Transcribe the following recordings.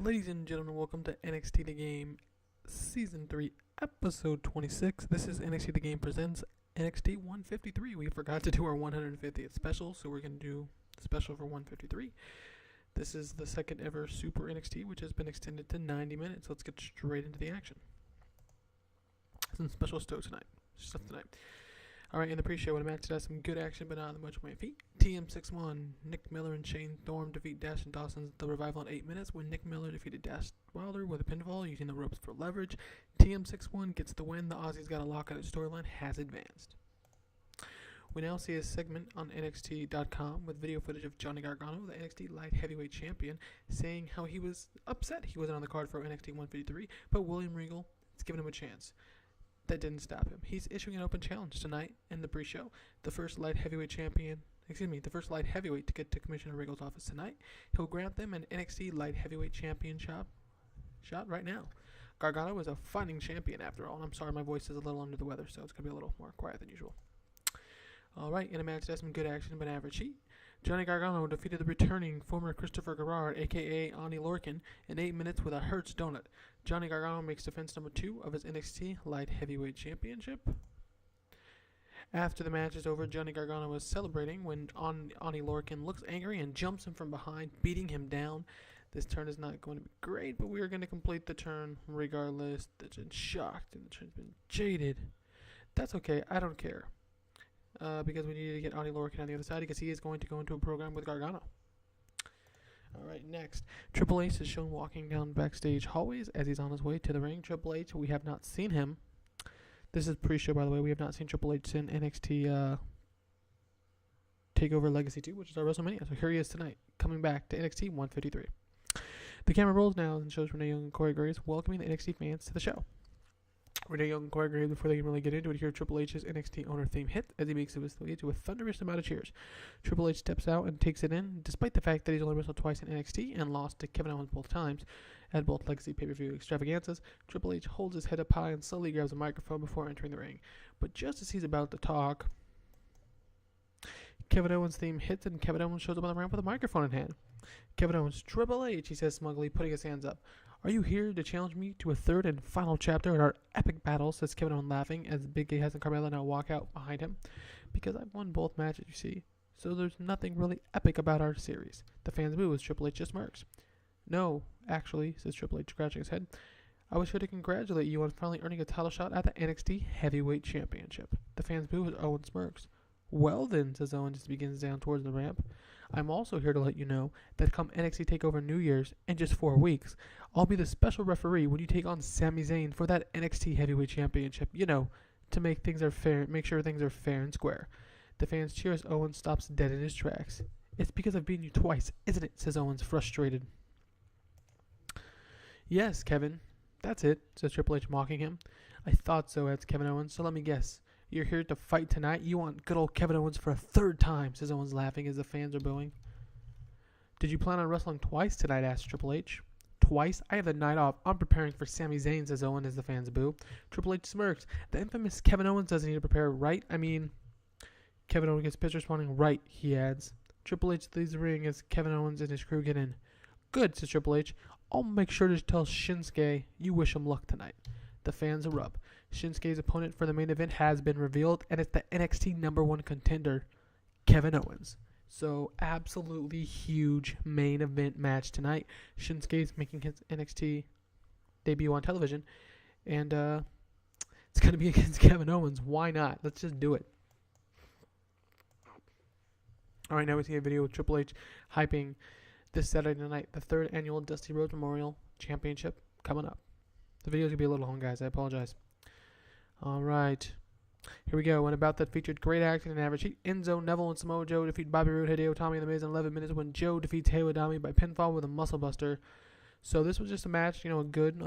Ladies and gentlemen, welcome to NXT The Game Season 3, Episode 26. This is NXT The Game Presents NXT 153. We forgot to do our 150th special, so we're going to do the special for 153. This is the second ever Super NXT, which has been extended to 90 minutes. Let's get straight into the action. Some special stuff tonight. Alright, in the pre-show, when a match that has some good action but not that much on my feet. TM61, Nick Miller and Shane Thorne defeat Dash and Dawson's The Revival in 8 minutes when Nick Miller defeated Dash Wilder with a pinfall using the ropes for leverage. TM61 gets the win. The Aussie's got a lockout storyline, has advanced. We now see a segment on NXT.com with video footage of Johnny Gargano, the NXT Light Heavyweight Champion, saying how he was upset he wasn't on the card for NXT 153, but William Regal is giving him a chance. That didn't stop him. He's issuing an open challenge tonight in the pre-show. The first light heavyweight to get to Commissioner Regal's office tonight. He'll grant them an NXT Light Heavyweight Championship shot right now. Gargano is a fighting champion after all, and I'm sorry my voice is a little under the weather, so it's going to be a little more quiet than usual. Alright, in a match that has some good action but average heat, Johnny Gargano defeated the returning former Christopher Garrard, a.k.a. Onnie Lorcan, in 8 minutes with a Hertz Donut. Johnny Gargano makes defense number 2 of his NXT Light Heavyweight Championship. After the match is over, Johnny Gargano was celebrating when Onnie Lorcan looks angry and jumps him from behind, beating him down. This turn is not going to be great, but we are going to complete the turn regardless. It's been shocked and the turn's been jaded. That's okay, I don't care. Because we need to get Onnie Lorcan on the other side because he is going to go into a program with Gargano. Alright, next. Triple H is shown walking down backstage hallways as he's on his way to the ring. Triple H, we have not seen him. This is pre-show, by the way. We have not seen Triple H in NXT TakeOver Legacy 2, which is our WrestleMania. So here he is tonight, coming back to NXT 153. The camera rolls now and shows Renee Young and Corey Graves welcoming the NXT fans to the show. Renee Young and Corey Graves, before they can really get into it, hear Triple H's NXT owner theme hit as he makes it with a thunderous amount of cheers. Triple H steps out and takes it in, despite the fact that he's only wrestled twice in NXT and lost to Kevin Owens both times at both Legacy pay-per-view extravaganzas. Triple H holds his head up high and slowly grabs a microphone before entering the ring. But just as he's about to talk, Kevin Owens' theme hits and Kevin Owens shows up on the ramp with a microphone in hand. Kevin Owens, Triple H, he says smugly, putting his hands up. Are you here to challenge me to a third and final chapter in our epic battle, says Kevin Owens laughing as Big Cass and Carmella now walk out behind him. Because I've won both matches, you see. So there's nothing really epic about our series. The fans boo as Triple H just smirks. No, actually, says Triple H, scratching his head. I was here to congratulate you on finally earning a title shot at the NXT Heavyweight Championship. The fans boo as Owens smirks. Well then, says Owens as he begins down towards the ramp. I'm also here to let you know that come NXT TakeOver New Year's, in just 4 weeks, I'll be the special referee when you take on Sami Zayn for that NXT Heavyweight Championship. You know, to make sure things are fair and square. The fans cheer as Owens stops dead in his tracks. It's because I've beaten you twice, isn't it? Says Owens, frustrated. Yes, Kevin. That's it, says Triple H, mocking him. I thought so, adds Kevin Owens. So let me guess. You're here to fight tonight? You want good old Kevin Owens for a third time, says Owens, laughing as the fans are booing. Did you plan on wrestling twice tonight, asks Triple H. Twice? I have the night off. I'm preparing for Sami Zayn, says Owens as the fans boo. Triple H smirks. The infamous Kevin Owens doesn't need to prepare, right? I mean, Kevin Owens gets pissed responding, right, he adds. Triple H leaves the ring as Kevin Owens and his crew get in. Good, says Triple H. I'll make sure to tell Shinsuke you wish him luck tonight. The fans erupt. Shinsuke's opponent for the main event has been revealed, and it's the NXT #1 contender, Kevin Owens. So, absolutely huge main event match tonight. Shinsuke's making his NXT debut on television, and it's going to be against Kevin Owens. Why not? Let's just do it. Alright, now we see a video with Triple H hyping this Saturday night, the 3rd annual Dusty Rhodes Memorial Championship coming up. The video's going to be a little long, guys. I apologize. Alright. Here we go. And about that featured great action and average heat. Enzo, Neville, and Samoa Joe defeat Bobby Roode, Hideo Itami, and The Miz in 11 minutes when Joe defeats Hideo Itami by pinfall with a muscle buster. So this was just a match, a good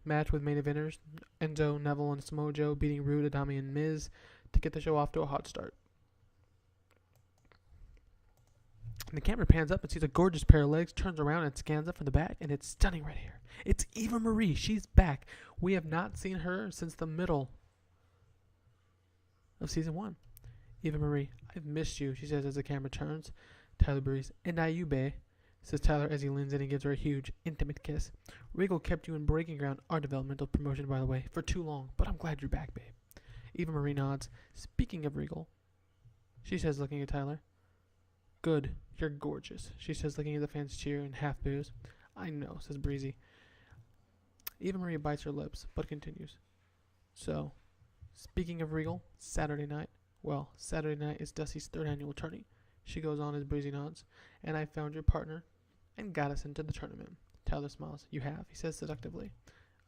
match with main eventers. Enzo, Neville, and Samoa Joe beating Roode, Itami, and Miz to get the show off to a hot start. And the camera pans up and sees a gorgeous pair of legs, turns around and scans up from the back, and it's stunning right here. It's Eva Marie. She's back. We have not seen her since the middle of Season 1. Eva Marie, I've missed you, she says as the camera turns. Tyler Breeze, and now you, bae. says Tyler as he leans in and gives her a huge, intimate kiss. Regal kept you in breaking ground, our developmental promotion, by the way, for too long, but I'm glad you're back, babe. Eva Marie nods. Speaking of Regal, she says, looking at Tyler. Good, you're gorgeous, she says, looking at the fans cheer and half boos. I know, says Breezy. Eva Marie bites her lips, but continues. So, speaking of Regal, Saturday night is Dusty's 3rd annual tourney. She goes on as Breezy nods. And I found your partner and got us into the tournament. Tyler smiles. You have, he says seductively.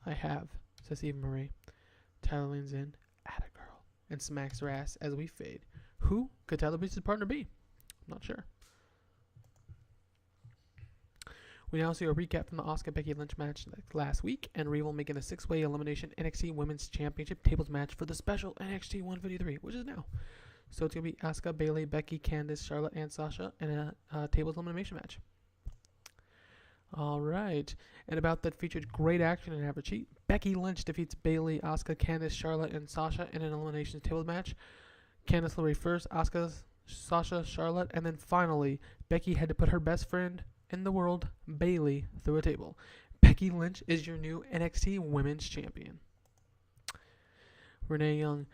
I have, says Eva Marie. Tyler leans in, atta girl, and smacks her ass as we fade. Who could Tyler Breeze's partner be? I'm not sure. We now see a recap from the Asuka Becky Lynch match last week, and Regal making a 6-way elimination NXT Women's Championship tables match for the special NXT 153, which is now. So it's going to be Asuka, Bayley, Becky, Candice, Charlotte, and Sasha in a tables elimination match. All right. And about that featured great action and average heat. Becky Lynch defeats Bayley, Asuka, Candice, Charlotte, and Sasha in an elimination tables match. Candice LeRae first, Asuka, Sasha, Charlotte, and then finally, Becky had to put her best friend in the world, Bayley, through a table. Becky Lynch is your new NXT Women's Champion. Renee Young.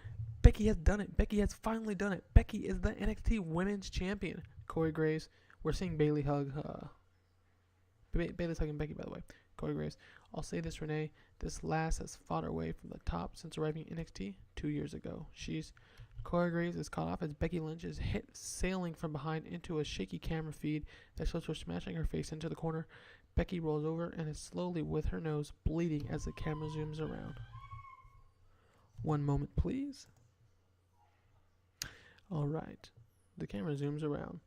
Becky has done it. Becky has finally done it. Becky is the NXT Women's Champion. Corey Graves. We're seeing Bayley hug. Bayley's hugging Becky, by the way. Corey Graves. I'll say this, Renee. This lass has fought her way from the top since arriving in NXT 2 years ago. Corey Graves is caught off as Becky Lynch is hit sailing from behind into a shaky camera feed that shows her smashing her face into the corner. Becky rolls over and is slowly with her nose bleeding as the camera zooms around. One moment, please. Alright. The camera zooms around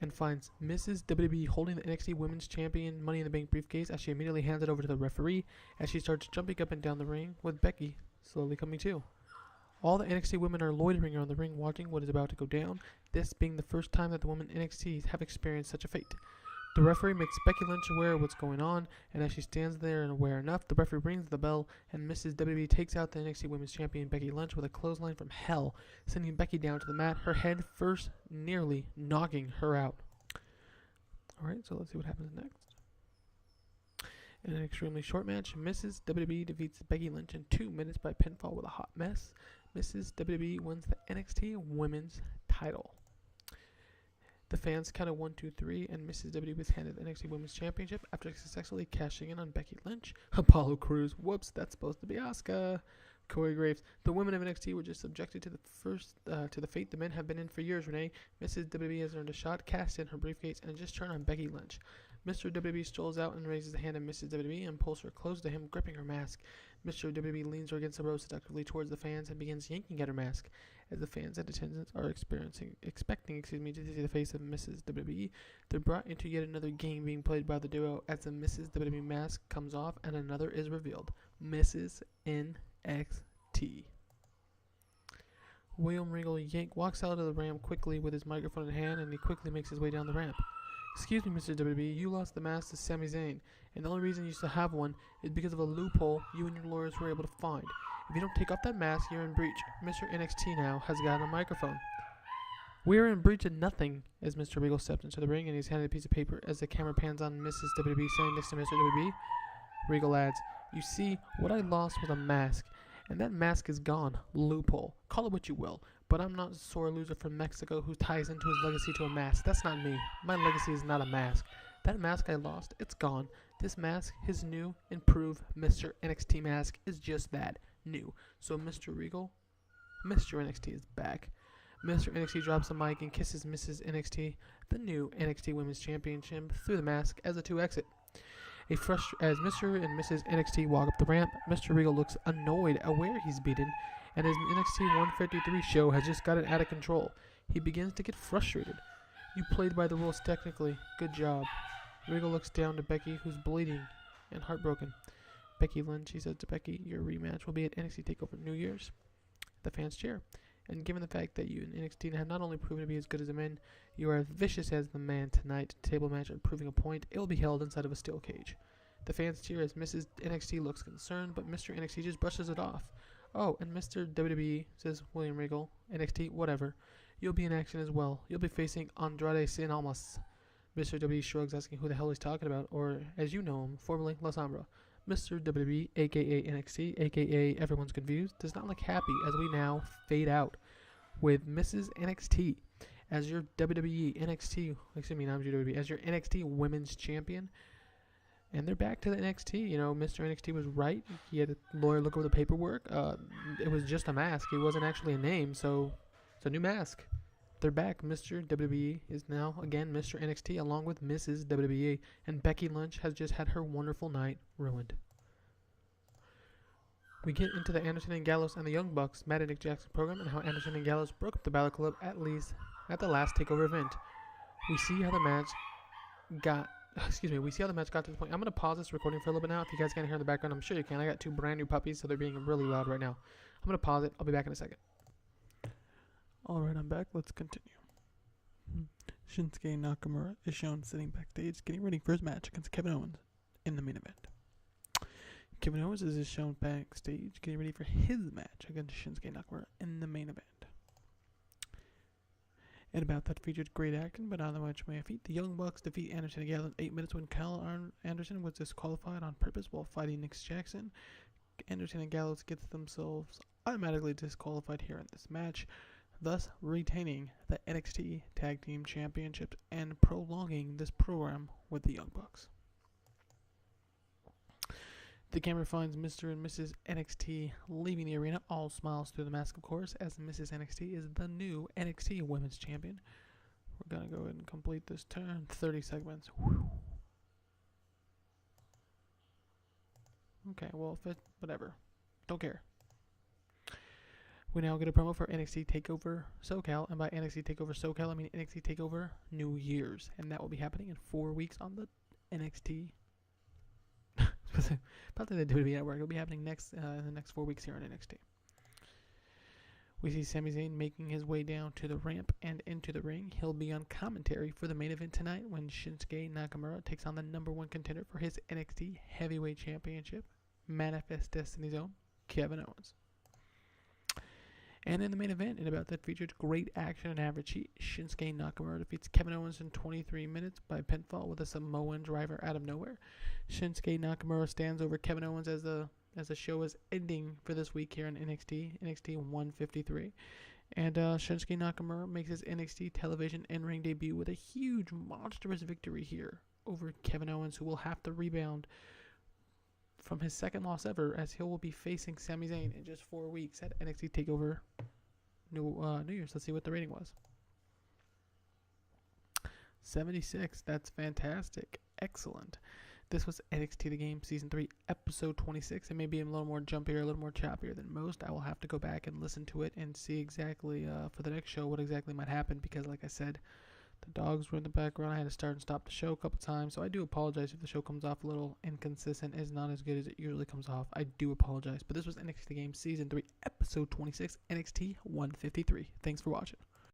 and finds Mrs. WWE holding the NXT Women's Champion Money in the Bank briefcase as she immediately hands it over to the referee as she starts jumping up and down the ring with Becky slowly coming to. All the NXT women are loitering around the ring watching what is about to go down, this being the first time that the women NXT have experienced such a fate. The referee makes Becky Lynch aware of what's going on, and as she stands there and aware enough, the referee rings the bell, and Mrs. WWE takes out the NXT Women's Champion Becky Lynch with a clothesline from hell, sending Becky down to the mat, her head first nearly knocking her out. Alright, so let's see what happens next. In an extremely short match, Mrs. WWE defeats Becky Lynch in 2 minutes by pinfall with a hot mess. Mrs. WWE wins the NXT Women's title. The fans counted 1, 2, 3, and Mrs. WWE was handed the NXT Women's Championship after successfully cashing in on Becky Lynch. Apollo Crews, whoops, that's supposed to be Asuka. Corey Graves, the women of NXT were just subjected to the fate the men have been in for years, Renee. Mrs. WWE has earned a shot, cast in her briefcase, and just turned on Becky Lynch. Mr. WWE strolls out and raises the hand of Mrs. WWE and pulls her close to him, gripping her mask. Mr. WWE leans her against the ropes seductively towards the fans and begins yanking at her mask. As the fans at attendance are expecting to see the face of Mrs. WWE, they're brought into yet another game being played by the duo as the Mrs. WWE mask comes off and another is revealed. Mrs. NXT. William Regal Yank walks out of the ramp quickly with his microphone in hand, and he quickly makes his way down the ramp. Excuse me, Mr. WWE, you lost the mask to Sami Zayn, and the only reason you still have one is because of a loophole you and your lawyers were able to find. If you don't take off that mask, you're in breach. Mr. NXT now has gotten a microphone. We're in breach of nothing, as Mr. Regal steps into the ring and he's handed a piece of paper as the camera pans on Mrs. WWE standing next to Mr. WWE. Regal adds, you see, what I lost was a mask, and that mask is gone. Loophole. Call it what you will. But I'm not a sore loser from Mexico who ties into his legacy to a mask. That's not me. My legacy is not a mask. That mask I lost, it's gone. This mask, his new, improved Mr. NXT mask, is just that, new. So Mr. Regal, Mr. NXT is back. Mr. NXT drops the mic and kisses Mrs. NXT, the new NXT Women's Championship, through the mask as the two exit. As Mr. and Mrs. NXT walk up the ramp, Mr. Regal looks annoyed at where he's beaten, and his NXT 153 show has just gotten out of control. He begins to get frustrated. You played by the rules technically. Good job. Regal looks down to Becky, who's bleeding and heartbroken. Becky Lynch, he says to Becky, your rematch will be at NXT TakeOver New Year's. The fans cheer. And given the fact that you and NXT have not only proven to be as good as the men, you are as vicious as the man tonight, table match and proving a point, it will be held inside of a steel cage. The fans cheer as Mrs. NXT looks concerned, but Mr. NXT just brushes it off. Oh, and Mr. WWE, says William Regal, NXT, whatever. You'll be in action as well. You'll be facing Andrade Cien Almas. Mr. WWE shrugs, asking who the hell he's talking about, or as you know him, formerly La Sombra. Mr. WWE, aka NXT, aka everyone's confused, does not look happy as we now fade out with Mrs. NXT as your WWE NXT, excuse me, not WWE, as your NXT Women's Champion. And they're back to the NXT. You know, Mr. NXT was right. He had a lawyer look over the paperwork. It was just a mask. It wasn't actually a name, so it's a new mask. They're back. Mr. WWE is now, again, Mr. NXT, along with Mrs. WWE. And Becky Lynch has just had her wonderful night ruined. We get into the Anderson and Gallows and the Young Bucks Matt and Nick Jackson program and how Anderson and Gallows broke up the Balor Club at the last TakeOver event. We see how the match got to this point. I'm going to pause this recording for a little bit now. If you guys can't hear in the background, I'm sure you can. I got 2 brand new puppies, so they're being really loud right now. I'm going to pause it. I'll be back in a second. Alright, I'm back. Let's continue. Shinsuke Nakamura is shown sitting backstage getting ready for his match against Kevin Owens in the main event. Kevin Owens is shown backstage getting ready for his match against Shinsuke Nakamura in the main event. And about that featured great action, but not much may feat. The Young Bucks defeat Anderson and Gallows in 8 minutes when Kyle Anderson was disqualified on purpose while fighting Nick Jackson. Anderson and Gallows gets themselves automatically disqualified here in this match, thus retaining the NXT Tag Team Championships and prolonging this program with the Young Bucks. The camera finds Mr. and Mrs. NXT leaving the arena, all smiles through the mask, of course, as Mrs. NXT is the new NXT Women's Champion. We're going to go ahead and complete this turn. 30 segments. Whew. Okay, well, whatever. Don't care. We now get a promo for NXT TakeOver SoCal, and by NXT TakeOver SoCal, I mean NXT TakeOver New Year's, and that will be happening in 4 weeks on the NXT. Probably the WWE Network. It'll be happening in the next 4 weeks here on NXT. We see Sami Zayn making his way down to the ramp and into the ring. He'll be on commentary for the main event tonight when Shinsuke Nakamura takes on the #1 contender for his NXT Heavyweight Championship, Manifest Destiny's own Kevin Owens. And in the main event, in about that featured great action and average heat, Shinsuke Nakamura defeats Kevin Owens in 23 minutes by pinfall with a Samoan driver out of nowhere. Shinsuke Nakamura stands over Kevin Owens as the show is ending for this week here in NXT 153. And Shinsuke Nakamura makes his NXT television in-ring debut with a huge, monstrous victory here over Kevin Owens, who will have to rebound from his second loss ever, as he will be facing Sami Zayn in just 4 weeks at NXT TakeOver New Year's. Let's see what the rating was. 76. That's fantastic. Excellent. This was NXT The Game Season 3, Episode 26. It may be a little more jumpier, a little more choppier than most. I will have to go back and listen to it and see exactly, for the next show, what exactly might happen, because like I said, the dogs were in the background. I had to start and stop the show a couple times, so I do apologize if the show comes off a little inconsistent. It's not as good as it usually comes off. I do apologize. But this was NXT The Game Season 3, Episode 26, NXT 153. Thanks for watching.